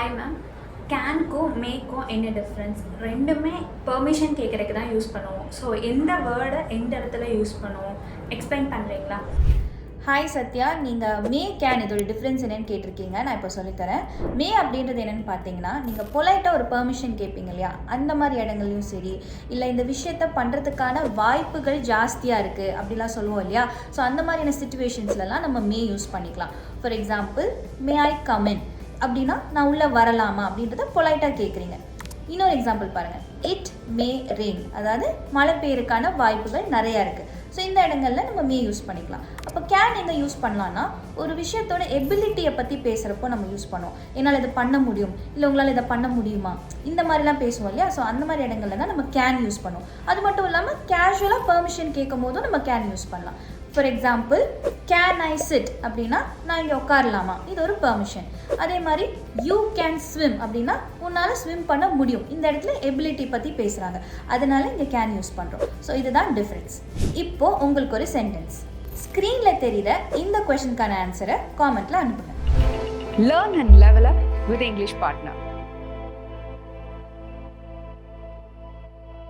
Hi ma'am. கேனுக்கும் மேக்கும் என்ன difference? ரெண்டுமே permission கேட்குறதுக்கு தான் யூஸ் பண்ணுவோம். ஸோ எந்த வேர்டை எந்த இடத்துல யூஸ் பண்ணுவோம் எக்ஸ்பிளைன் பண்ணுறீங்களா? ஹாய் சத்யா, நீங்கள் மே கேன் இதோட டிஃப்ரென்ஸ் என்னென்னு கேட்டிருக்கீங்க. நான் இப்போ சொல்லித்தரேன். மே அப்படின்றது என்னென்னு பார்த்தீங்கன்னா, நீங்கள் பொலைட்டாக ஒரு பெர்மிஷன் கேட்பீங்க இல்லையா, அந்த மாதிரி இடங்கள்லையும் சரி, இல்லை இந்த விஷயத்த பண்ணுறதுக்கான வாய்ப்புகள் ஜாஸ்தியாக இருக்குது அப்படிலாம் சொல்லுவோம் இல்லையா. ஸோ அந்த மாதிரியான சிச்சுவேஷன்ஸ்லலாம் நம்ம மே யூஸ் பண்ணிக்கலாம். For example, May I come in அப்படின்னா நான் உள்ளே வரலாமா அப்படின்றத பொலைட்டாக கேட்குறீங்க. இன்னொரு எக்ஸாம்பிள் பாருங்கள், இட் மே ரெயின், அதாவது மழை பெய்யறதுக்கான வாய்ப்புகள் நிறையா இருக்குது. ஸோ இந்த இடங்களில் நம்ம மே யூஸ் பண்ணிக்கலாம். அப்போ கேன் எங்கே யூஸ் பண்ணலான்னா, ஒரு விஷயத்தோட எபிலிட்டியை பற்றி பேசுகிறப்போ நம்ம யூஸ் பண்ணுவோம். என்னால் இதை பண்ண முடியும், இல்லை உங்களால் இதை பண்ண முடியுமா, இந்த மாதிரிலாம் பேசுவோம் இல்லையா. ஸோ அந்த மாதிரி இடங்களில் தான் நம்ம கேன் யூஸ் பண்ணுவோம். அது மட்டும் இல்லாமல் கேஷுவலாக பெர்மிஷன் கேட்கும் போதும் நம்ம கேன் யூஸ் பண்ணலாம். For example, can I sit அப்படின்னா நான் இங்கே உட்காரலாமா, இது ஒரு பெர்மிஷன். அதே மாதிரி யூ கேன் ஸ்விம் அப்படின்னா உன்னால் ஸ்விம் பண்ண முடியும், இந்த இடத்துல எபிலிட்டி பற்றி பேசுகிறாங்க, அதனால இங்கே கேன் யூஸ் பண்ணுறோம். ஸோ இதுதான் டிஃப்ரென்ஸ். இப்போது உங்களுக்கு ஒரு சென்டென்ஸ் ஸ்க்ரீனில் தெரிகிற இந்த கொஷனுக்கான ஆன்சரை காமெண்ட்டில் அனுப்புங்க. Learn and level up with English Partner.